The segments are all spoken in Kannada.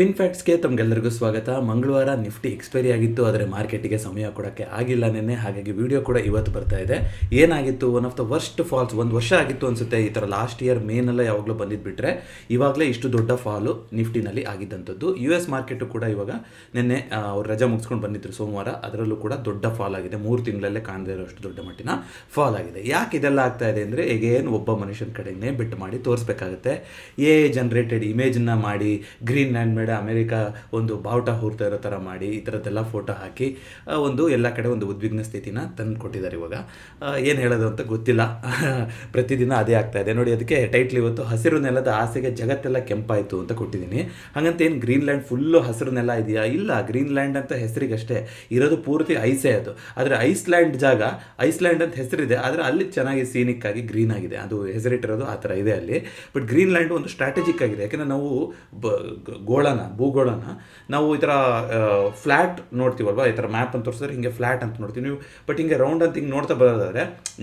ಫಿನ್ ಫ್ಯಾಕ್ಟ್ಸ್ಗೆ ತಮಗೆಲ್ಲರಿಗೂ ಸ್ವಾಗತ. ಮಂಗಳವಾರ ನಿಫ್ಟಿ ಎಕ್ಸ್ಪೈರಿ ಆಗಿತ್ತು, ಆದರೆ ಮಾರ್ಕೆಟಿಗೆ ಸಮಯ ಕೊಡೋಕ್ಕೆ ಆಗಿಲ್ಲ ನಿನ್ನೆ. ಹಾಗಾಗಿ ವಿಡಿಯೋ ಕೂಡ ಇವತ್ತು ಬರ್ತಾ ಇದೆ. ಏನಾಗಿತ್ತು, one of the worst falls. ಒಂದು ವರ್ಷ ಆಗಿತ್ತು ಅನಿಸುತ್ತೆ ಈ ಥರ. ಲಾಸ್ಟ್ ಇಯರ್ ಮೇನೆಲ್ಲ ಯಾವಾಗಲೂ ಬಂದಿದ್ಬಿಟ್ರೆ ಇವಾಗಲೇ ಇಷ್ಟು ದೊಡ್ಡ ಫಾಲು ನಿಫ್ಟಿನಲ್ಲಿ ಆಗಿದ್ದಂಥದ್ದು. US ಮಾರ್ಕೆಟು ಕೂಡ ಇವಾಗ ನಿನ್ನೆ ಅವ್ರು ರಜಾ ಮುಗಿಸ್ಕೊಂಡು ಬಂದಿದ್ರು ಸೋಮವಾರ. ಅದರಲ್ಲೂ ಕೂಡ ದೊಡ್ಡ ಫಾಲ್ ಆಗಿದೆ. 3 ತಿಂಗಳಲ್ಲೇ ಕಾಣದೇ ಇರೋಷ್ಟು ದೊಡ್ಡ ಮಟ್ಟಿನ ಫಾಲ್ ಆಗಿದೆ. ಯಾಕೆ ಇದೆಲ್ಲ ಆಗ್ತಾ ಇದೆ ಅಂದರೆ, ಎಗೇನ್ ಒಬ್ಬ ಮನುಷ್ಯನ ಕಡೆನೇ ಬೆಟ್ ಮಾಡಿ ತೋರಿಸ್ಬೇಕಾಗುತ್ತೆ. ಜನರೇಟೆಡ್ ಇಮೇಜನ್ನ ಮಾಡಿ ಗ್ರೀನ್ಲ್ಯಾಂಡ್ ಮೇಲೆ ಅಮೆರಿಕ ಒಂದು ಬಾವುಟ ಹೂರ್ತಾ ಇರೋ ಥರ ಮಾಡಿ ಈ ಥರದ್ದೆಲ್ಲ ಫೋಟೋ ಹಾಕಿ ಒಂದು ಎಲ್ಲ ಕಡೆ ಒಂದು ಉದ್ವಿಗ್ನ ಸ್ಥಿತಿನ ತಂದು ಕೊಟ್ಟಿದ್ದಾರೆ. ಇವಾಗ ಏನು ಹೇಳೋದು ಅಂತ ಗೊತ್ತಿಲ್ಲ. ಪ್ರತಿದಿನ ಅದೇ ಆಗ್ತಾ ಇದೆ ನೋಡಿ. ಅದಕ್ಕೆ ಟೈಟ್ಲ್ ಇವತ್ತು ಹಸಿರು ನೆಲದ ಆಸೆಗೆ ಜಗತ್ತೆಲ್ಲ ಕೆಂಪಾಯಿತು ಅಂತ ಕೊಟ್ಟಿದ್ದೀನಿ. ಹಾಗಂತ ಏನು ಗ್ರೀನ್ಲ್ಯಾಂಡ್ ಫುಲ್ಲು ಹಸಿರು ನೆಲ ಇದೆಯಾ? ಇಲ್ಲ, ಗ್ರೀನ್ಲ್ಯಾಂಡ್ ಅಂತ ಹೆಸರಿಗಷ್ಟೇ ಇರೋದು, ಪೂರ್ತಿ ಐಸೇ ಅದು. ಆದರೆ ಐಸ್ಲ್ಯಾಂಡ್ ಜಾಗ, ಐಸ್ಲ್ಯಾಂಡ್ ಅಂತ ಹೆಸರಿದೆ, ಆದರೆ ಅಲ್ಲಿ ಚೆನ್ನಾಗಿ ಸೀನಿಕ್ ಆಗಿ ಗ್ರೀನ್ ಆಗಿದೆ. ಅದು ಹೆಸರಿಟ್ಟಿರೋದು ಆ ಥರ ಇದೆ ಅಲ್ಲಿ. ಬಟ್ ಗ್ರೀನ್ಲ್ಯಾಂಡ್ ಒಂದು ಸ್ಟ್ರಾಟಜಿಕ್ ಆಗಿದೆ. ಯಾಕೆಂದರೆ ನಾವು ಭೂಗೋಳನ ನಾವು ಈ ಥರ ಫ್ಲ್ಯಾಟ್ ನೋಡ್ತೀವಲ್ವ, ಈ ಥರ ಮ್ಯಾಪ್ ಅಂತ ತೋರಿಸಿದ್ರೆ ಹಿಂಗೆ ಫ್ಲ್ಯಾಟ್ ಅಂತ ನೋಡ್ತೀವಿ ನೀವು. ಬಟ್ ಹಿಂಗೆ ರೌಂಡ್ ಅಂತ ಹಿಂಗೆ ನೋಡ್ತಾ ಬರೋದಾದರೆ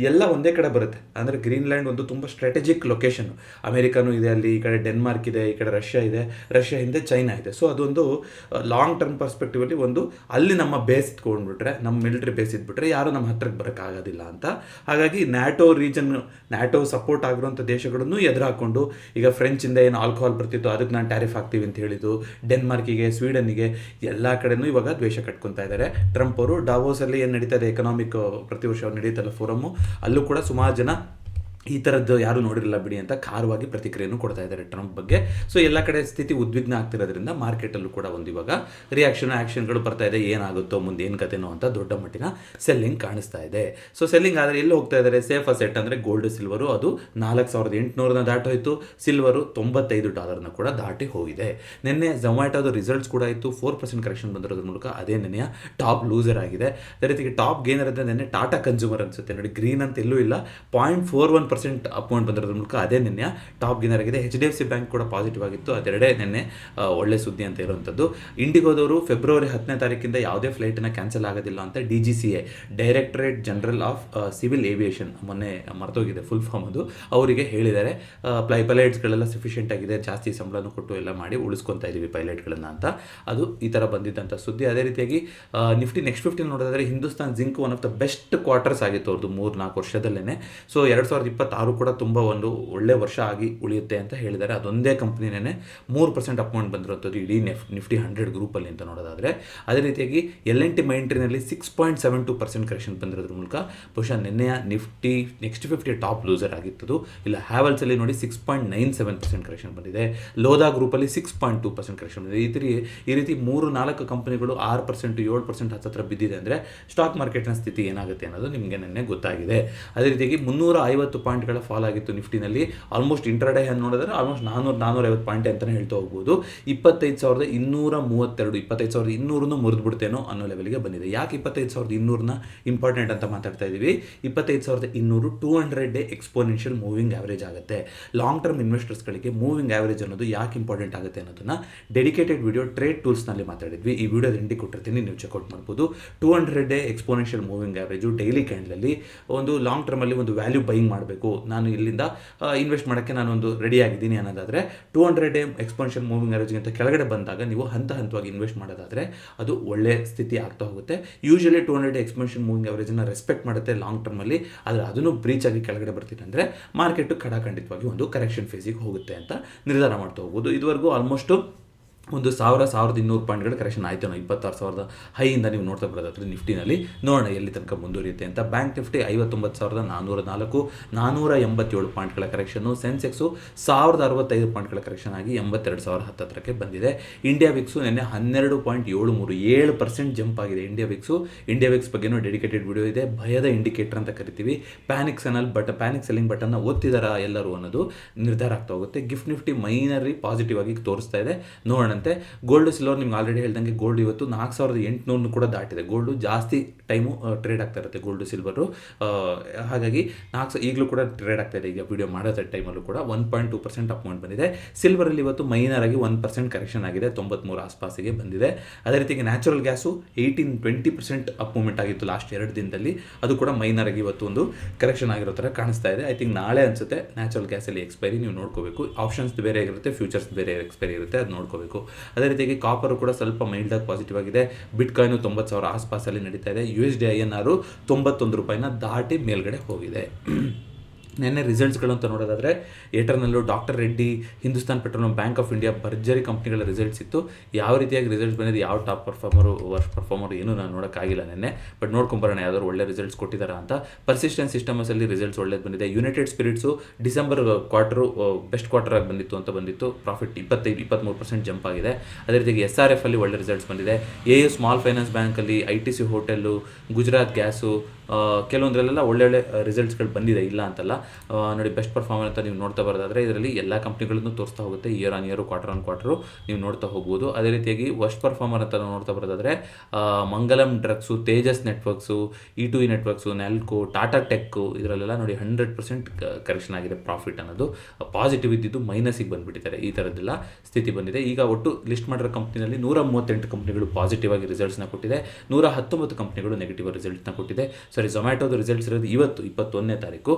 ಎಲ್ಲ ಒಂದೇ ಕಡೆ ಬರುತ್ತೆ. ಅಂದರೆ ಗ್ರೀನ್ಲ್ಯಾಂಡ್ ಒಂದು ತುಂಬ ಸ್ಟ್ರಾಟಜಿಕ್ ಲೊಕೇಶನ್ನು. ಅಮೆರಿಕನೂ ಇದೆ ಅಲ್ಲಿ, ಈ ಕಡೆ ಡೆನ್ಮಾರ್ಕ್ ಇದೆ, ಈ ಕಡೆ ರಷ್ಯಾ ಇದೆ, ರಷ್ಯಾ ಹಿಂದೆ ಚೈನಾ ಇದೆ. ಸೊ ಅದೊಂದು ಲಾಂಗ್ ಟರ್ಮ್ ಪರ್ಸ್ಪೆಕ್ಟಿವಲ್ಲಿ ಒಂದು ಅಲ್ಲಿ ನಮ್ಮ ಬೇಸ್ ಇಟ್ಕೊಂಡ್ಬಿಟ್ರೆ, ನಮ್ಮ ಮಿಲಿಟರಿ ಬೇಸ್ ಇದ್ಬಿಟ್ರೆ ಯಾರೂ ನಮ್ಮ ಹತ್ರಕ್ಕೆ ಬರೋಕ್ಕಾಗೋದಿಲ್ಲ ಅಂತ. ಹಾಗಾಗಿ ನ್ಯಾಟೋ ರೀಜನ್, ನ್ಯಾಟೋ ಸಪೋರ್ಟ್ ಆಗಿರುವಂಥ ದೇಶಗಳನ್ನು ಎದುರು ಹಾಕ್ಕೊಂಡು, ಈಗ ಫ್ರೆಂಚಿಂದ ಏನು ಆಲ್ಕೋಹಾಲ್ ಬರ್ತಿತ್ತು ಅದಕ್ಕೆ ನಾನು ಟ್ಯಾರಿಫ್ ಹಾಕ್ತೀವಿ ಅಂತ ಹೇಳಿದ್ದು, ಡೆನ್ಮಾರ್ಕಿಗೆ, ಸ್ವೀಡನ್ನಿಗೆ ಎಲ್ಲ ಕಡೆನೂ ಇವಾಗ ದ್ವೇಷ ಕಟ್ಕೊತಾ ಇದ್ದಾರೆ ಟ್ರಂಪ್ ಅವರು. ಡಾವೋಸಲ್ಲಿ ಏನು ನಡೀತಾ ಇದೆ ಎಕನಾಮಿಕ್ ಪ್ರತಿ ವರ್ಷ ನಡೀತಲ್ಲ ಫೋರಮ್ಮು, ಅಲ್ಲೂ ಕೂಡ ಸುಮಾರು ಜನ ಈ ಥರದ್ದು ಯಾರೂ ನೋಡಿರಲಿಲ್ಲ ಬಿಡಿ ಅಂತ ಖಾರವಾಗಿ ಪ್ರತಿಕ್ರಿಯೆಯನ್ನು ಕೊಡ್ತಾ ಇದ್ದಾರೆ ಟ್ರಂಪ್ ಬಗ್ಗೆ. ಸೊ ಎಲ್ಲ ಕಡೆ ಸ್ಥಿತಿ ಉದ್ವಿಗ್ನ ಆಗ್ತಿರೋದ್ರಿಂದ ಮಾರ್ಕೆಟಲ್ಲೂ ಕೂಡ ಒಂದು ಇವಾಗ ಆ್ಯಕ್ಷನ್ಗಳು ಬರ್ತಾ ಇದೆ. ಏನಾಗುತ್ತೋ ಮುಂದೆ, ಏನು ಕಥೆನೋ ಅಂತ ದೊಡ್ಡ ಮಟ್ಟಿನ ಸೆಲ್ಲಿಂಗ್ ಕಾಣಿಸ್ತಾ ಇದೆ. ಸೊ ಸೆಲ್ಲಿಂಗ್ ಆದರೆ ಎಲ್ಲಿ ಹೋಗ್ತಾ ಇದ್ದಾರೆ? ಸೇಫ್ ಅಸೆಟ್ ಅಂದರೆ ಗೋಲ್ಡ್, ಸಿಲ್ವರು, ಅದು 4800 ದಾಟೋಯ್ತು. ಸಿಲ್ವರು $95 ಕೂಡ ದಾಟಿ ಹೋಗಿದೆ. ನಿನ್ನೆ ಝೊಮ್ಯಾಟೋದು ರಿಸಲ್ಟ್ಸ್ ಕೂಡ ಇತ್ತು. 4% ಕರೆಕ್ಷನ್ ಬಂದಿರೋದ್ರ ಮೂಲಕ ಅದೇ ನೆನೆಯ ಟಾಪ್ ಲೂಸರ್ ಆಗಿದೆ. ಅದೇ ರೀತಿಗೆ ಟಾಪ್ ಗೇನರ್ ಅಂತ ನೆನ್ನೆ ಟಾಟಾ ಕನ್ಸ್ಯೂಮರ್ ಅನಿಸುತ್ತೆ ನೋಡಿ. ಗ್ರೀನ್ ಅಂತ ಎಲ್ಲೂ ಇಲ್ಲ, 0.41% ಅಪಾಯಿಂಟ್ ಬಂದಿರೋದ್ರ ಮೂಲಕ ಅದೇ ನಿನ್ನೆ ಟಾಪ್ ಗೇನರ್ ಆಗಿದೆ. HDFC ಬ್ಯಾಂಕ್ ಕೂಡ ಪಾಸಿಟಿವ್ ಆಗಿತ್ತು. ಅದೆರಡೇ ನಿನ್ನೆ ಒಳ್ಳೆ ಸುದ್ದಿ ಅಂತ ಇರುವಂಥದ್ದು. ಇಂಡಿಗೋದವರು ಫೆಬ್ರವರಿ 10ನೇ ತಾರೀಕಿಂದ ಯಾವುದೇ ಫ್ಲೈಟನ್ನು ಕ್ಯಾನ್ಸಲ್ ಆಗೋದಿಲ್ಲ ಅಂತ DGCA, directorate general of civil aviation, ಮೊನ್ನೆ ಮರ್ತೋಗಿದೆ ಫುಲ್ ಫಾರ್ಮ್ ಅದು, ಅವರಿಗೆ ಹೇಳಿದ್ದಾರೆ. ಪೈಲಟ್ಸ್ಗಳೆಲ್ಲ ಸಫಿಷಿಯೆಂಟ್ ಆಗಿದೆ, ಜಾಸ್ತಿ ಸಂಬಳನೂ ಕೊಟ್ಟು ಎಲ್ಲ ಮಾಡಿ ಉಳಿಸ್ಕೊತಾ ಇದ್ದೀವಿ ಪೈಲಟ್ಗಳನ್ನು ಅಂತ. ಅದು ಈ ಥರ ಬಂದಿದ್ದಂಥ ಸುದ್ದಿ. ಅದೇ ರೀತಿಯಾಗಿ ನಿಫ್ಟಿ ನೆಕ್ಸ್ಟ್ 15 ನೋಡೋದಾದರೆ Hindustan zinc one of the best quarters ಆಗಿತ್ತು ಅವ್ರದ್ದು 3-4 ವರ್ಷದಲ್ಲೇ. ಸೊ 2026 ಕೂಡ ತುಂಬ ಒಂದು ಒಳ್ಳೆ ವರ್ಷ ಆಗಿ ಉಳಿಯುತ್ತೆ ಅಂತ ಹೇಳಿದ್ದಾರೆ. ಅದೊಂದೇ ಕಂಪ್ನಿನೇ 3% ಅಪಾಯಿಂಟ್ ಬಂದಿರುವಂಥದ್ದು ಇಡೀ ನಿಫ್ಟಿ 100 ಗ್ರೂಪಲ್ಲಿ ಅಂತ ನೋಡೋದಾದರೆ. ಅದೇ ರೀತಿಯಾಗಿ L&T ಮೈಂಟ್ರಿನಲ್ಲಿ 6.72% ಕರೆಕ್ಷನ್ ಬಂದಿರೋದ್ರ ಮೂಲಕ ಬಹುಶಃ ನಿನ್ನೆಯ ನಿಫ್ಟಿ ನೆಕ್ಸ್ಟ್ 50 ಟಾಪ್ ಲೂಸರ್ ಆಗಿತ್ತು. ಇಲ್ಲ ಹ್ಯಾವಲ್ಸಲ್ಲಿ ನೋಡಿ 6.97% ಕರೆಕ್ಷನ್ ಬಂದಿದೆ. ಲೋಧಾ ಗ್ರೂಪಲ್ಲಿ 6.2% ಕರೆಕ್ಷನ್ ಬಂದಿದೆ. ಈ ರೀತಿ 3-4 ಕಂಪನಿಗಳು 6%, 7% ಹತ್ತಿರ ಬಿದ್ದಿದೆ. ಅಂದರೆ ಸ್ಟಾಕ್ ಮಾರ್ಕೆಟ್ನ ಸ್ಥಿತಿ ಏನಾಗುತ್ತೆ ಅನ್ನೋದು ನಿಮಗೆ ನಿನ್ನೆ ಗೊತ್ತಾಗಿದೆ. ಅದೇ ರೀತಿಯಾಗಿ 350 ಪಾಯಿಂಟ್ಗಳ ಫಾಲ್ ಆಗಿತ್ತು ನಿಫ್ಟಿನಲ್ಲಿ. ಆಲ್ಮೋಸ್ಟ್ ಇಂಟ್ರಾಡೇ ನೋಡಿದ್ರೆ ಆಲ್ಮೋಸ್ಟ್ 400-450 ಪಾಯಿಂಟ್ ಅಂತಲೇ ಹೇಳ್ತಾ ಹೋಗ್ಬೋದು. 25,232, 25,200 ಮುರಿದು ಬಿಡ್ತೇನೋ ಅನ್ನೋ ಲೆವೆಲ್ಗೆ ಬಂದಿದೆ. ಯಾಕೆ 25,200ನ ಇಂಪಾರ್ಟೆಂಟ್ ಅಂತ ಮಾತಾಡ್ತಾ ಇದ್ದೀವಿ? 25,200 200 ಡೇ ಎಕ್ಸ್ಪೋನೆನ್ಷಿಯಲ್ ಮೂವಿಂಗ್ ಆವರೇಜ್ ಆಗುತ್ತೆ. ಲಾಂಗ್ ಟರ್ಮ್ ಇನ್ವೆಸ್ಟರ್ಸ್ಗಳಿಗೆ ಮೂವಿಂಗ್ ಆವರೇಜ್ ಅನ್ನೋದು ಯಾಕೆ ಇಂಪಾರ್ಟೆಂಟ್ ಆಗುತ್ತೆ ಅನ್ನೋದನ್ನ ಡೆಡಿಕೇಟೆಡ್ ವಿಡಿಯೋ ಟ್ರೇಡ್ ಟೂಲ್ಸ್ನಲ್ಲಿ ಮಾತಾಡಿದ್ವಿ. ಈ ವಿಡಿಯೋದ ಹಿಂದೆ ಕೊಟ್ಟಿರ್ತೀನಿ, ನೀವು ಚೆಕ್ಔಟ್ ಮಾಡ್ಬೋದು. 200 day exponential moving average daily ಕ್ಯಾಂಡಲಲ್ಲಿ ಒಂದು ಲಾಂಗ್ ಟರ್ಮಲ್ಲಿ ಒಂದು ವ್ಯಾಲ್ಯೂ ಬೈಯಿಂಗ್ ಮಾಡಬೇಕು, ನಾನು ಇಲ್ಲಿಂದ ಇನ್ವೆಸ್ಟ್ ಮಾಡೋಕ್ಕೆ ನಾನೊಂದು ರೆಡಿ ಆಗಿದ್ದೀನಿ ಅನ್ನೋದಾದರೆ 200 ಡೇ ಎಕ್ಸ್ಪೋನೆನ್ಷಿಯಲ್ ಮೂವಿಂಗ್ ಆವರೇಜ್ಗಿಂತ ಕೆಳಗಡೆ ಬಂದಾಗ ನೀವು ಹಂತವಾಗಿ ಇನ್ವೆಸ್ಟ್ ಮಾಡೋದಾದರೆ ಅದು ಒಳ್ಳೆ ಸ್ಥಿತಿ ಆಗ್ತಾ ಹೋಗುತ್ತೆ. ಯೂಶಲಿ 200 ಡೇ ಎಕ್ಸ್ಪೋನೆನ್ಷಿಯಲ್ ಮೂವಿಂಗ್ ಆವರೇಜನ್ನು ರೆಸ್ಪೆಕ್ಟ್ ಮಾಡುತ್ತೆ ಲಾಂಗ್ ಟರ್ಮಲ್ಲಿ. ಆದರೆ ಅದನ್ನು ಬ್ರೀಚ್ ಆಗಿ ಕೆಳಗಡೆ ಬರ್ತಿದೆ ಅಂದರೆ ಮಾರ್ಕೆಟು ಖಂಡಿತವಾಗಿ ಒಂದು ಕರೆಕ್ಷನ್ ಫೇಸಿಗೆ ಹೋಗುತ್ತೆ ಅಂತ ನಿರ್ಧಾರ ಮಾಡ್ತಾ ಹೋಗ್ಬೋದು. ಇದುವರೆಗೂ ಆಲ್ಮೋಸ್ಟು ಒಂದು 1,200 ಪಾಯಿಂಟ್ಗಳ ಕರೆಕ್ಷನ್ ಆಯಿತು. 26,000 ಹೈಯಿಂದ ನೀವು ನೋಡ್ತಾ ಬರೋದಾದ್ರೆ ನಿಫ್ಟಿನಲ್ಲಿ ನೋಡೋಣ ಎಲ್ಲಿ ತನಕ ಮುಂದುವರಿಯುತ್ತೆ ಅಂತ. ಬ್ಯಾಂಕ್ ನಿಫ್ಟಿ 59,404, 487 ಪಾಯಿಂಟ್ಗಳ ಕರೆಕ್ಷನ್ನು. ಸೆನ್ಸೆಕ್ಸು 1,065 ಪಾಯಿಂಟ್ಗಳ ಕರೆಕ್ಷನ್ ಆಗಿ 82,000 ಹತ್ತತ್ರಕ್ಕೆ ಬಂದಿದೆ. ಇಂಡಿಯಾ ವಿಕ್ಸು ನಿನ್ನೆ 12.73, 7% ಜಂಪ್ ಆಗಿದೆ ಇಂಡಿಯಾ ವಿಕ್ಸ್ ಬಗ್ಗೆನೂ ಡೆಡಿಕೇಟೆಡ್ ವಿಡಿಯೋ ಇದೆ. ಭಯದ ಇಂಡಿಕೇಟರ್ ಅಂತ ಕರಿತೀವಿ. ಪ್ಯಾನಿಕ್ ಸೆಲ್ಲಿಂಗ್ ಬಟನ್ನ ಒತ್ತಿದಾರ ಎಲ್ಲರೂ ಅನ್ನೋದು ನಿರ್ಧಾರ ಆಗ್ತಾ ಹೋಗುತ್ತೆ. ಗಿಫ್ಟ್ ನಿಫ್ಟಿ ಮೈನರಿ ಪಾಸಿಟಿವ್ ಆಗಿ ತೋರಿಸ್ತಾ ಇದೆ, ನೋಡೋಣ. ಗೋಲ್ಡ್ ಸಿಲ್ವರ್ ನಿಮ್ಗೆ ಆಲ್ರೆಡಿ ಹೇಳ್ದಂಗೆ ಗೋಲ್ಡ್ ಇವತ್ತು 4,800 ಕೂಡ ದಾಟಿದೆ. ಗೋಲ್ಡು ಜಾಸ್ತಿ ಟೈಮು ಟ್ರೇಡ್ ಆಗ್ತಾ ಇರುತ್ತೆ ಗೋಲ್ಡು ಸಿಲ್ವರು. ಹಾಗಾಗಿ ಈಗಲೂ ಕೂಡ ಟ್ರೇಡ್ ಆಗ್ತಾ ಇದೆ. ಈಗ ವಿಡಿಯೋ ಮಾಡೋ ಟೈಮಲ್ಲೂ ಕೂಡ 1.2% ಅಪಾಯಿಂಟ್ ಬಂದಿದೆ. ಸಿಲ್ವರಲ್ಲಿ ಇವತ್ತು ಮೈನರ್ ಆಗಿ 1% ಕರೆಕ್ಷನ್ ಆಗಿದೆ, 93 ಆಸ್ಪಾಸಿಗೆ ಬಂದಿದೆ. ಅದೇ ರೀತಿಗೆ ನ್ಯಾಚುರಲ್ ಗ್ಯಾಸು 18-20% ಅಪ್ ಮೂವ್ಮೆಂಟ್ ಆಗಿತ್ತು ಲಾಸ್ಟ್ 2 ದಿನದಲ್ಲಿ. ಅದು ಕೂಡ ಮೈನರ್ ಆಗಿ ಇವತ್ತು ಒಂದು ಕರೆಕ್ಷನ್ ಆಗಿರೋ ಥರ ಕಾಣಿಸ್ತಾ ಇದೆ. ಐ ಥಿಂಕ್ ನಾಳೆ ಅನಿಸುತ್ತೆ ನ್ಯಾಚುರಲ್ ಗ್ಯಾಸಲ್ಲಿ ಎಕ್ಸ್ಪೈರಿ, ನೀವು ನೋಡ್ಕೋಬೇಕು. ಆಪ್ಷನ್ಸ್ ಬೇರೆ ಇರುತ್ತೆ, ಫ್ಯೂಚರ್ಸ್ ಬೇರೆ ಎಕ್ಸ್ಪೈರಿ ಇರುತ್ತೆ, ಅದು ನೋಡ್ಕೋಬೇಕು. ಅದೇ ರೀತಿಯಾಗಿ ಕಾಪರು ಕೂಡ ಸ್ವಲ್ಪ ಮೈಲ್ಡಾಗಿ ಪಾಸಿಟಿವ್ ಆಗಿದೆ. ಬಿಟ್ಕಾಯಿನು 90,000 ಆಸ್ಪಾಸಲ್ಲಿ ನಡೀತಾ ಇದೆ. USD INR 91 ರೂಪಾಯಿನ ದಾಟಿ ಮೇಲ್ಗಡೆ ಹೋಗಿದೆ. ನಿನ್ನೆ ರಿಸಲ್ಟ್ಸ್ಗಳಂತ ನೋಡೋದಾದರೆ ಏಟರ್ನಲ್ಲೂ doctor Reddy, Hindustan petroleum, bank of India ಭರ್ಜರಿ ಕಂಪ್ನಿಗಳ ರಿಸಲ್ಟ್ಸ್ ಇತ್ತು. ಯಾವ ರೀತಿಯಾಗಿ ರಿಸಲ್ಟ್ಸ್ ಬಂದಿದೆ, ಯಾವ ಟಾಪ್ ಪರ್ಫಾರ್ಮರು ವರ್ಸ್ಟ್ ಪರ್ಫಾರ್ಮರು ಏನೂ ನಾನು ನೋಡೋಕ್ಕಾಗಿಲ್ಲ ನಿನ್ನೆ. ಬಟ್ ನೋಡ್ಕೊಂಬರೋಣ ಯಾವ್ದಾದ್ರು ಒಳ್ಳೆ ರಿಸಲ್ಟ್ಸ್ ಕೊಟ್ಟಿದ್ದಾರಾ ಅಂತ. ಪರ್ಸಿಸ್ಟೆನ್ಸ್ ಸಿಸ್ಟಮಸಲ್ಲಿ ರಿಸಲ್ಟ್ಸ್ ಒಳ್ಳೇದು ಬಂದಿದೆ. United spirits December quarter best quarter ಆಗಿ ಬಂದಿತ್ತು. ಪ್ರಾಫಿಟ್ 23% ಜಂಪ್ ಆಗಿದೆ. ಅದೇ ರೀತಿಯಾಗಿ SRF ಅಲ್ಲಿ ಒಳ್ಳೆ ರಿಸಲ್ಟ್ಸ್ ಬಂದಿದೆ. AU ಸ್ಮಾಲ್ ಫೈನಾನ್ಸ್ ಬ್ಯಾಂಕಲ್ಲಿ, ITC ಹೋಟೆಲ್ಲು, ಗುಜರಾತ್ ಗ್ಯಾಸು, ಕೆಲವೊಂದರಲ್ಲೆಲ್ಲ ಒಳ್ಳೊಳ್ಳೆ ರಿಸಲ್ಟ್ಸ್ಗಳು ಬಂದಿದೆ, ಇಲ್ಲ ಅಂತಲ್ಲ. ನೋಡಿ, ಬೆಸ್ಟ್ ಪರ್ಫಾರ್ಮರ್ ಅಂತ ನೀವು ನೋಡ್ತಾ ಬರೋದಾದರೆ ಇದರಲ್ಲಿ ಎಲ್ಲ ಕಂಪ್ನಿಗಳನ್ನು ತೋರಿಸ್ತಾ ಹೋಗುತ್ತೆ. Year on year, quarter on quarter ನೀವು ನೋಡ್ತಾ ಹೋಗ್ಬೋದು. ಅದೇ ರೀತಿಯಾಗಿ ವರ್ಸ್ಟ್ ಪರ್ಫಾರ್ಮರ್ ಅಂತ ನಾವು ನೋಡ್ತಾ ಬರೋದಾದರೆ Mangalam drugs, Tejas networks, E2E networks, Nelco, Tata tech, ಇದರಲ್ಲೆಲ್ಲ ನೋಡಿ 100% ಕರೆಕ್ಷನ್ ಆಗಿದೆ. ಪ್ರಾಫಿಟ್ ಅನ್ನೋದು ಪಾಸಿಟಿವ್ ಇದ್ದಿದ್ದು ಮೈನಸಿಗೆ ಬಂದುಬಿಟ್ಟಿದ್ದಾರೆ. ಈ ಥರದ್ದೆಲ್ಲ ಸ್ಥಿತಿ ಬಂದಿದೆ. ಈಗ ಒಟ್ಟು ಲಿಸ್ಟ್ ಮಾಡಿರೋ ಕಂಪ್ನಿನಲ್ಲಿ 138 ಕಂಪ್ನಿಗಳು ಪಾಸಿಟಿವ್ ಆಗಿ ರಿಸಲ್ಟ್ಸ್ನ ಕೊಟ್ಟಿದೆ. 119 ಕಂಪ್ನಿಗಳು ನೆಗೆಟಿವ್ ರಿಸಲ್ಟ್ನ ಕೊಟ್ಟಿದೆ. ಝೊಮ್ಯಾಟೋದು ರಿಸಲ್ಟ್ಸ್ ಇರೋದು ಇವತ್ತು 21ನೇ ತಾರೀಕು,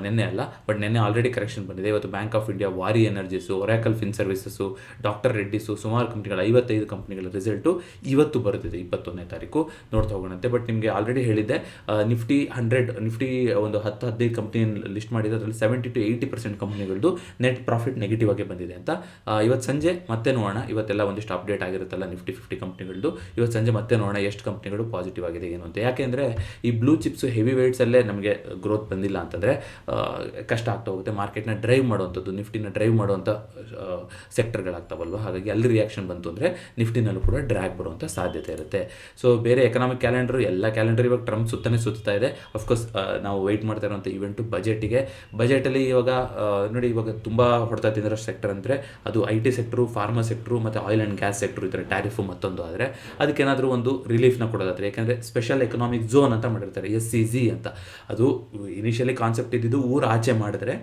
ನಿನ್ನೆ ಅಲ್ಲ. ಬಟ್ ನಿನ್ನೆ ಆಲ್ರೆಡಿ ಕರೆಕ್ಷನ್ ಬಂದಿದೆ. ಇವತ್ತು bank of India, Waaree energies, oracle fin services, doctor Reddy's, ಸುಮಾರು ಕಂಪ್ನಿಗಳು 55 ಕಂಪ್ನಿಗಳ ರಿಸಲ್ಟು ಇವತ್ತು ಬರುತ್ತಿದೆ 21ನೇ ತಾರೀಕು. ನೋಡ್ತಾ ಹೋಗೋಣಂತೆ. ಬಟ್ ನಿಮಗೆ ಆಲ್ರೆಡಿ ಹೇಳಿದ್ದೆ, ನಿಫ್ಟಿ ಒಂದು 10-15 ಕಂಪ್ನಿ ಲಿಸ್ಟ್ ಮಾಡಿದೆ. ಅದರಲ್ಲಿ 70-80% ಕಂಪ್ನಿಗಳದ್ದು ನೆಟ್ ಪ್ರಾಫಿಟ್ ನೆಗೆಟಿವ್ ಆಗಿ ಬಂದಿದೆ ಅಂತ. ಇವತ್ತು ಸಂಜೆ ಮತ್ತೆ ನೋಡೋಣ. ಇವತ್ತೆಲ್ಲ ಒಂದಿಷ್ಟು ಅಪ್ಡೇಟ್ ಆಗಿರುತ್ತಲ್ಲ ನಿಫ್ಟಿ 50 ಕಂಪ್ನಿಗಳದ್ದು. ಇವತ್ತು ಸಂಜೆ ಮತ್ತೆ ನೋಡೋಣ ಎಷ್ಟು ಕಂಪ್ನಿಗಳು ಪಾಸಿಟಿವ್ ಆಗಿದೆ ಏನು ಅಂತ. ಯಾಕೆಂದರೆ ಈ ಬ್ಲೂ ಚಿಪ್ಸು, ಹೆವಿ ವೇಟ್ಸಲ್ಲೇ ನಮಗೆ ಗ್ರೋತ್ ಬಂದಿಲ್ಲ ಅಂತಂದರೆ ಕಷ್ಟ ಆಗ್ತಾ ಹೋಗುತ್ತೆ. ಮಾರ್ಕೆಟ್ನ ಡ್ರೈವ್ ಮಾಡುವಂಥದ್ದು, ನಿಫ್ಟಿನ ಡ್ರೈವ್ ಮಾಡುವಂಥ ಸೆಕ್ಟರ್ಗಳಾಗ್ತಾವಲ್ವ. ಹಾಗಾಗಿ ಅಲ್ಲಿ ರಿಯಾಕ್ಷನ್ ಬಂತು ಅಂದರೆ ನಿಫ್ಟಿನಲ್ಲೂ ಕೂಡ ಡ್ರ್ಯಾಗ್ ಬರುವಂಥ ಸಾಧ್ಯತೆ ಇರುತ್ತೆ. ಸೊ ಬೇರೆ ಎಕನಾಮಿಕ್ ಕ್ಯಾಲೆಂಡರ್, ಎಲ್ಲ ಕ್ಯಾಲೆಂಡರ್ ಇವಾಗ ಟ್ರಂಪ್ ಸುತ್ತಾ ಇದೆ. ಅಫ್ಕೋರ್ಸ್ ನಾವು ವೆಯ್ಟ್ ಮಾಡ್ತಾ ಇರುವಂಥ ಇವೆಂಟು ಬಜೆಟಲ್ಲಿ ಇವಾಗ ನೋಡಿ, ಇವಾಗ ತುಂಬ ಹೊಡ್ತಾ ತಿಂದಿರೋ ಸೆಕ್ಟರ್ ಅಂದರೆ ಅದು IT ಸೆಕ್ಟ್ರು, ಫಾರ್ಮಾ ಸೆಕ್ಟ್ರು ಮತ್ತು ಆಯಿಲ್ ಆ್ಯಂಡ್ ಗ್ಯಾಸ್ ಸೆಕ್ಟ್ರು. ಈ ಥರ ಟ್ಯಾರಿಫು ಮತ್ತೊಂದು ಆದರೆ ಅದಕ್ಕೇನಾದರೂ ಒಂದು ರಿಲೀಫ್ನ ಕೊಡೋದಾದರೆ, ಯಾಕೆಂದರೆ ಸ್ಪೆಷಲ್ ಎಕನಾಮಿಕ್ ಝೋನ್ ಅಂತ ಮಾಡಿರ್ತಾರೆ, SEZ ಅಂತ. ಅದು ಇನಿಷಿಯಲಿ ಕಾನ್ಸೆಪ್ಟ್ ಇದ್ದಿದ್ದು ಊರು ಆಚೆ ಮಾಡಿದ್ರೆ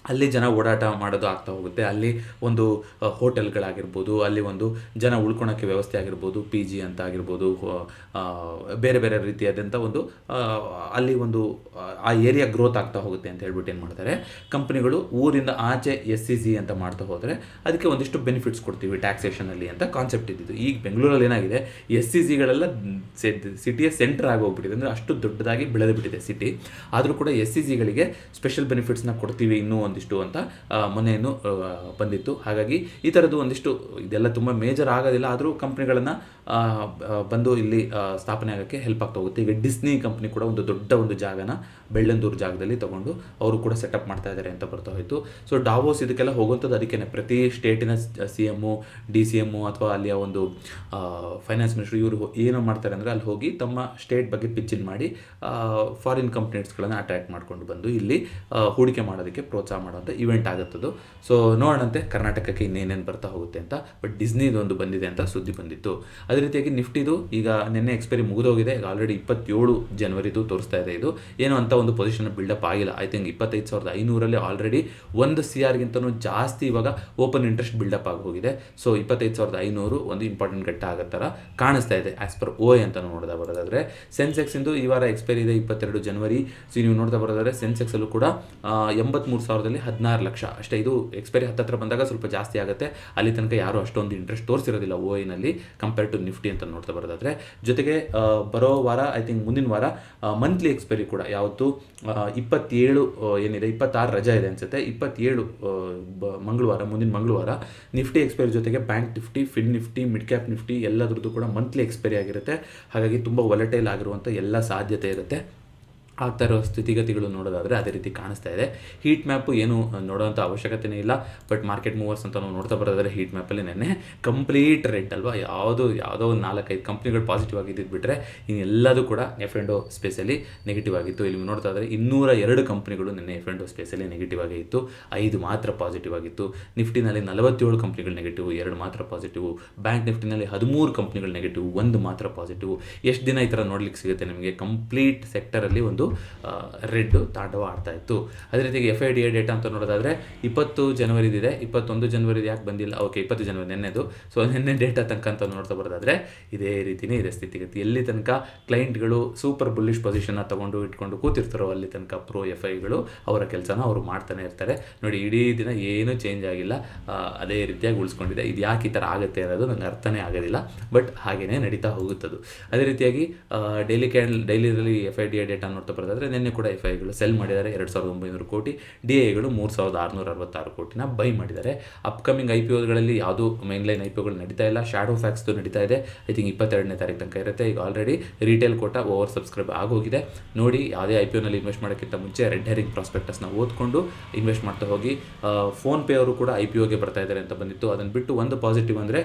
ಅಲ್ಲಿ ಜನ ಓಡಾಟ ಮಾಡೋದು ಆಗ್ತಾ ಹೋಗುತ್ತೆ. ಅಲ್ಲಿ ಒಂದು ಹೋಟೆಲ್ಗಳಾಗಿರ್ಬೋದು, ಅಲ್ಲಿ ಒಂದು ಜನ ಉಳ್ಕೊಳೋಕ್ಕೆ ವ್ಯವಸ್ಥೆ ಆಗಿರ್ಬೋದು, PG ಅಂತ ಆಗಿರ್ಬೋದು, ಬೇರೆ ಬೇರೆ ರೀತಿಯಾದಂಥ ಒಂದು ಅಲ್ಲಿ ಒಂದು ಆ ಏರಿಯಾ ಗ್ರೋತ್ ಆಗ್ತಾ ಹೋಗುತ್ತೆ ಅಂತ ಹೇಳ್ಬಿಟ್ಟು ಏನು ಮಾಡ್ತಾರೆ ಕಂಪ್ನಿಗಳು, ಊರಿಂದ ಆಚೆ SEZ ಅಂತ ಮಾಡ್ತಾ ಹೋದರೆ ಅದಕ್ಕೆ ಒಂದಿಷ್ಟು ಬೆನಿಫಿಟ್ಸ್ ಕೊಡ್ತೀವಿ ಟ್ಯಾಕ್ಸೇಷನಲ್ಲಿ ಅಂತ ಕಾನ್ಸೆಪ್ಟ್ ಇದ್ದಿದ್ದು. ಈಗ ಬೆಂಗಳೂರಲ್ಲಿ ಏನಾಗಿದೆ, SEZಗಳೆಲ್ಲ ಸಿಟಿಯ ಸೆಂಟರ್ ಆಗಿ ಹೋಗ್ಬಿಟ್ಟಿದೆ. ಅಂದರೆ ಅಷ್ಟು ದೊಡ್ಡದಾಗಿ ಬೆಳೆದು ಬಿಟ್ಟಿದೆ ಸಿಟಿ. ಆದರೂ ಕೂಡ SEZಗಳಿಗೆ ಸ್ಪೆಷಲ್ ಬೆನಿಫಿಟ್ಸ್ನ ಕೊಡ್ತೀವಿ ಇನ್ನೂ ಒಂದಿಷ್ಟು ಅಂತ ಮೊನ್ನೆಯನ್ನು ಬಂದಿತ್ತು. ಹಾಗಾಗಿ ಈ ಥರದ್ದು ಒಂದಿಷ್ಟು ಇದೆಲ್ಲ ತುಂಬ ಮೇಜರ್ ಆಗೋದಿಲ್ಲ, ಆದರೂ ಕಂಪ್ನಿಗಳನ್ನು ಬಂದು ಇಲ್ಲಿ ಸ್ಥಾಪನೆ ಆಗೋಕ್ಕೆ ಹೆಲ್ಪ್ ಆಗ್ತಾ ಹೋಗುತ್ತೆ. ಈಗ ಡಿಸ್ನಿ ಕಂಪ್ನಿ ಕೂಡ ಒಂದು ದೊಡ್ಡ ಒಂದು ಜಾಗನ ಬೆಳ್ಳಂದೂರು ಜಾಗದಲ್ಲಿ ತೊಗೊಂಡು ಅವರು ಕೂಡ ಸೆಟಪ್ ಮಾಡ್ತಾ ಇದ್ದಾರೆ ಅಂತ ಬರ್ತಾ ಹೋಯಿತು. ಸೊ ಡಾವೋಸ್ ಇದಕ್ಕೆಲ್ಲ ಹೋಗುವಂಥದ್ದು ಅದಕ್ಕೇ. ಪ್ರತಿ ಸ್ಟೇಟಿನ CM, DCM ಅಥವಾ ಅಲ್ಲಿಯ ಒಂದು ಫೈನಾನ್ಸ್ ಮಿನಿಸ್ಟ್ರು ಇವರು ಏನೋ ಮಾಡ್ತಾರೆ ಅಂದರೆ ಅಲ್ಲಿ ಹೋಗಿ ತಮ್ಮ ಸ್ಟೇಟ್ ಬಗ್ಗೆ ಪಿಚ್ಚಿನ್ ಮಾಡಿ ಫಾರಿನ್ ಕಂಪ್ನೀಸ್ಗಳನ್ನು ಅಟ್ರಾಕ್ಟ್ ಮಾಡ್ಕೊಂಡು ಬಂದು ಇಲ್ಲಿ ಹೂಡಿಕೆ ಮಾಡೋದಕ್ಕೆ ಪ್ರೋತ್ಸಾಹ ಮಾಡುವಂಥ ಇವೆಂಟ್ ಆಗುತ್ತದು. ಸೊ ನೋಡೋಣಂತೆ ಕರ್ನಾಟಕಕ್ಕೆ ಇನ್ನೇನೇನು ಬರ್ತಾ ಹೋಗುತ್ತೆ ಅಂತ. ಬಟ್ ಡಿಸ್ನಿದು ಒಂದು ಬಂದಿದೆ ಅಂತ ಸುದ್ದಿ ಬಂದಿತ್ತು. ಅದೇ ರೀತಿಯಾಗಿ ನಿಫ್ಟಿದು ಈಗ ನಿನ್ನೆ ಎಕ್ಸ್ಪೈರಿ ಮುಗಿದೋಗಿದೆ. ಈಗ ಆಲ್ರೆಡಿ 27 ಜನವರಿದು ತೋರಿಸ್ತಾ ಇದೆ. ಇದು ಏನು ಅಂತ ಒಂದು ಪೊಸಿಷನ್ ಬಿಲ್ಡಪ್ ಆಗಿಲ್ಲ. ಐ ಥಿಂಕ್ 25,500 ಆಲ್ರೆಡಿ 1 CRಗಿಂತನೂ ಜಾಸ್ತಿ ಇವಾಗ ಓಪನ್ ಇಂಟ್ರೆಸ್ಟ್ ಬಿಲ್ಡಪ್ ಆಗಿ ಹೋಗಿದೆ. ಸೊ 25,500 ಒಂದು ಇಂಪಾರ್ಟೆಂಟ್ ಘಟ್ಟ ಆಗೋ ಥರ ಕಾಣಿಸ್ತಾ ಇದೆ ಆ್ಯಸ್ ಪರ್ OI ಅಂತ ನೋಡ್ತಾ ಬರೋದಾದರೆ. ಸೆನ್ಸೆಕ್ಸ್ ಇಂದು ಈ ವಾರ ಎಕ್ಸ್ಪೈರಿ ಇದೆ 22 ಜನವರಿ. ಸೊ ನೀವು ನೋಡ್ತಾ ಬರೋದಾದರೆ ಸೆನ್ಸೆಕ್ಸಲ್ಲೂ ಕೂಡ 83,000ದಲ್ಲಿ 16 ಲಕ್ಷ ಅಷ್ಟೇ. ಇದು ಎಕ್ಸ್ಪೈರಿ ಹತ್ತಿರ ಬಂದಾಗ ಸ್ವಲ್ಪ ಜಾಸ್ತಿ ಆಗುತ್ತೆ. ಅಲ್ಲಿ ತನಕ ಯಾರು ಅಷ್ಟೊಂದು ಇಂಟ್ರೆಸ್ಟ್ ತೋರಿಸಿರೋದಿಲ್ಲ OIನಲ್ಲಿ ಕಂಪೇರ್ ಟು ನಿಫ್ಟಿ ಅಂತ ನೋಡ್ತಾ ಬರೋದಾದರೆ. ಜೊತೆಗೆ ಬರೋ ವಾರ ಐ ಥಿಂಕ್ ಮುಂದಿನ ವಾರ ಮಂತ್ಲಿ ಎಕ್ಸ್ಪೈರಿ ಕೂಡ ಯಾವತ್ತು 27 ಏನಿದೆ 26 ರಜಾ ಇದೆ ಅನಿಸುತ್ತೆ. 27 ಮಂಗಳವಾರ, ಮುಂದಿನ ಮಂಗಳವಾರ ನಿಫ್ಟಿ ಎಕ್ಸ್ಪೈರಿ ಜೊತೆಗೆ bank nifty, fin nifty, mid cap nifty ಎಲ್ಲದ್ರದ್ದು ಕೂಡ ಮಂತ್ಲಿ ಎಕ್ಸ್ಪೈರಿ ಆಗಿರುತ್ತೆ. ಹಾಗಾಗಿ ತುಂಬ ವಾಲಟೈಲ್ ಆಗಿರುವಂಥ ಎಲ್ಲ ಸಾಧ್ಯತೆ ಇರುತ್ತೆ. ಆಗ್ತಾ ಇರೋ ಸ್ಥಿತಿಗತಿಗಳು ನೋಡೋದಾದರೆ ಅದೇ ರೀತಿ ಕಾಣಿಸ್ತಾ ಇದೆ. ಹೀಟ್ ಮ್ಯಾಪು ಏನು ನೋಡೋವಂಥ ಅವಶ್ಯಕತೆಯೇ ಇಲ್ಲ. ಬಟ್ ಮಾರ್ಕೆಟ್ ಮೂವರ್ಸ್ ಅಂತ ನಾವು ನೋಡ್ತಾ ಬರೋದಾದರೆ ಹೀಟ್ ಮ್ಯಾಪಲ್ಲಿ ನೆನ್ನೆ ಕಂಪ್ಲೀಟ್ ರೆಡ್ ಅಲ್ವಾ. ಯಾವುದೋ ಒಂದು 4-5 ಕಂಪ್ನಿಗಳು ಪಾಸಿಟಿವ್ ಆಗಿದ್ದು ಬಿಟ್ಟರೆ ಇನ್ನೆಲ್ಲದೂ ಕೂಡ F&O ಸ್ಪೇಸಲ್ಲಿ ನೆಗೆಟಿವ್ ಆಗಿತ್ತು. ಇಲ್ಲಿ ನೋಡ್ತಾ ಇದ್ದರೆ 202 ಕಂಪ್ನಿಗಳು ನಿನ್ನೆ F&O ಸ್ಪೇಸಲ್ಲಿ ನೆಗೆಟಿವ್ ಆಗಿ ಇತ್ತು. 5 ಮಾತ್ರ ಪಾಸಿಟಿವ್ ಆಗಿತ್ತು. ನಿಫ್ಟಿನಲ್ಲಿ 47 ಕಂಪ್ನಿಗಳು ನೆಗೆಟಿವ್, 2 ಮಾತ್ರ ಪಾಸಿಟಿವ್. ಬ್ಯಾಂಕ್ ನಿಫ್ಟಿನಲ್ಲಿ 13 ಕಂಪ್ನಿಗಳು ನೆಗೆಟಿವ್, 1 ಮಾತ್ರ ಪಾಸಿಟಿವ್. ಎಷ್ಟು ದಿನ ಈ ಥರ ನೋಡ್ಲಿಕ್ಕೆ ಸಿಗುತ್ತೆ ನಿಮಗೆ? ಕಂಪ್ಲೀಟ್ ಸೆಕ್ಟರಲ್ಲಿ ಒಂದು ರೆಡ್ಡು ತಾಂಡವ ಆಡ್ತಾ ಇತ್ತು. ಅದೇ ರೀತಿಯಾಗಿ FIDA ಡೇಟಾ ಅಂತ ನೋಡೋದಾದರೆ 20 ಜನವರಿದಿದೆ, 21 ಜನವರಿದು ಯಾಕೆ ಬಂದಿಲ್ಲ, ಓಕೆ 20 ಜನವರಿ ನೆನ್ನೆದು. ಸೊ ನಿನ್ನೆ ಡೇಟಾ ತನಕ ಅಂತ ನೋಡ್ತಾ ಬರೋದಾದರೆ ಇದೇ ರೀತಿಯೇ ಇದೆ ಸ್ಥಿತಿಗತಿ. ಎಲ್ಲಿ ತನಕ ಕ್ಲೈಂಟ್ಗಳು ಸೂಪರ್ ಬುಲ್ಲಿಶ್ ಪೊಸಿಷನ್ನ ತೊಗೊಂಡು ಇಟ್ಕೊಂಡು ಕೂತಿರ್ತಾರೋ ಅಲ್ಲಿ ತನಕ ಪ್ರೋ FIಗಳು ಅವರ ಕೆಲಸನ ಅವರು ಮಾಡ್ತಾನೆ ಇರ್ತಾರೆ. ನೋಡಿ ಇಡೀ ದಿನ ಏನೂ ಚೇಂಜ್ ಆಗಿಲ್ಲ, ಅದೇ ರೀತಿಯಾಗಿ ಉಳಿಸ್ಕೊಂಡಿದೆ. ಇದು ಯಾಕೆ ಈ ಥರ ಆಗುತ್ತೆ ಅನ್ನೋದು ನನಗೆ ಅರ್ಥನೇ ಆಗೋದಿಲ್ಲ, ಬಟ್ ಹಾಗೆಯೇ ನಡೀತಾ ಹೋಗುತ್ತದು. ಅದೇ ರೀತಿಯಾಗಿ ಡೈಲಿಯಲ್ಲಿ FIDA ಡೇಟಾ ನೋಡ್ತಾ ಬರೋದಾದರೆ ನಿನ್ನೆ ಕೂಡ FIಗಳು ಸೆಲ್ ಮಾಡಿದ್ದಾರೆ 2900 ಕೋಟಿ, DIಗಳು 3666 ಕೋಟಿನ ಬೈ ಮಾಡಿದ್ದಾರೆ. ಅಪ್ಕಮಿಂಗ್ IPOಗಳಲ್ಲಿ ಯಾವುದೂ ಮೈನ್ಲೈನ್ IPOಗಳು ನಡೀತಾ ಇಲ್ಲ, ಶಾಡೋ ಫ್ಯಾಕ್ಸ್ದು ನಡೀತಾ ಇದೆ. ಐ ಥಿಂಕ್ 22ನೇ ತಾರೀಕು ತನಕ ಇರುತ್ತೆ. ಈಗ already retail quota oversubscribe ಆಗೋಗಿದೆ. ನೋಡಿ ಯಾವುದೇ IPOನಲ್ಲಿ ಇನ್ವೆಸ್ಟ್ ಮಾಡೋಕ್ಕಿಂತ ಮುಂಚೆ ರೆಡ್ ಹೆರಿಂಗ್ ಪ್ರಾಸ್ಪೆಕ್ಟಸ್ನ ಓದ್ಕೊಂಡು ಇನ್ವೆಸ್ಟ್ ಮಾಡ್ತಾ ಹೋಗಿ. ಫೋನ್ಪೇ ಅವರು ಕೂಡ IPOಗೆ ಬರ್ತಾ ಇದ್ದಾರೆ ಅಂತ ಬಂದಿತ್ತು. ಅದನ್ನು ಬಿಟ್ಟು ಒಂದು ಪಾಸಿಟಿವ್ ಅಂದರೆ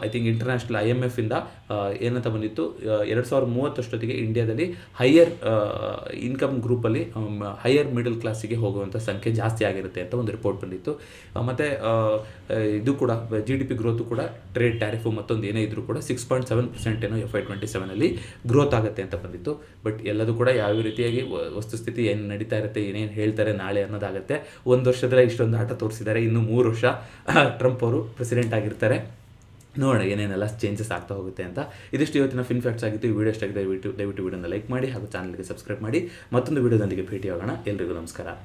ಐ ಥಿಂಕ್ ಇಂಟರ್ನ್ಯಾಷನಲ್ IMF ಇಂದ ಏನಂತ ಬಂದಿತ್ತು, 2030 ಇಂಡಿಯಾದಲ್ಲಿ ಹೈಯರ್ ಇನ್ಕಮ್ ಗ್ರೂಪಲ್ಲಿ ಹೈಯರ್ ಮಿಡಲ್ ಕ್ಲಾಸಿಗೆ ಹೋಗುವಂಥ ಸಂಖ್ಯೆ ಜಾಸ್ತಿ ಆಗಿರುತ್ತೆ ಅಂತ ಒಂದು ರಿಪೋರ್ಟ್ ಬಂದಿತ್ತು. ಮತ್ತು ಇದು ಕೂಡ GDP ಗ್ರೋತು ಕೂಡ ಟ್ರೇಡ್ ಟ್ಯಾರಿಫು ಮತ್ತೊಂದು ಏನೇ ಇದ್ರೂ ಕೂಡ 6.7% ಏನೋ FY27 ಗ್ರೋತ್ ಆಗುತ್ತೆ ಅಂತ ಬಂದಿತ್ತು. ಬಟ್ ಎಲ್ಲದೂ ಕೂಡ ಯಾವ ರೀತಿಯಾಗಿ ವಸ್ತುಸ್ಥಿತಿ ಏನು ನಡೀತಾ ಇರುತ್ತೆ, ಏನೇನು ಹೇಳ್ತಾರೆ ನಾಳೆ ಅನ್ನೋದಾಗುತ್ತೆ. ಒಂದು ವರ್ಷದಲ್ಲೇ ಇಷ್ಟೊಂದು ಆಟ ತೋರಿಸಿದ್ದಾರೆ, ಇನ್ನು 3 ವರ್ಷ ಟ್ರಂಪ್ ಅವರು ಪ್ರೆಸಿಡೆಂಟ್ ಆಗಿರ್ತಾರೆ. ನೋಡೋಣ ಏನೇನೆಲ್ಲ ಚೇಂಜಸ್ ಆಗ್ತಾ ಹೋಗುತ್ತೆ ಅಂತ. ಇದಿಷ್ಟು ಇವತ್ತಿನ ಫಿನ್ ಫ್ಯಾಕ್ಟ್ಸ್ ಆಗಿತ್ತು. ಈ ವಿಡಿಯೋ ಎಷ್ಟಾಗಿದೆ ದಯವಿಟ್ಟು ವಿಡಿಯೋನ ಲೈಕ್ ಮಾಡಿ ಹಾಗೂ ಚಾನಲ್ಗೆ ಸಬ್ಸ್ಕ್ರೈಬ್ ಮಾಡಿ. ಮತ್ತೊಂದು ವಿಡಿಯೋದೊಂದಿಗೆ ಭೇಟಿಯಾಗೋಣ. ಎಲ್ರಿಗೂ ನಮಸ್ಕಾರ.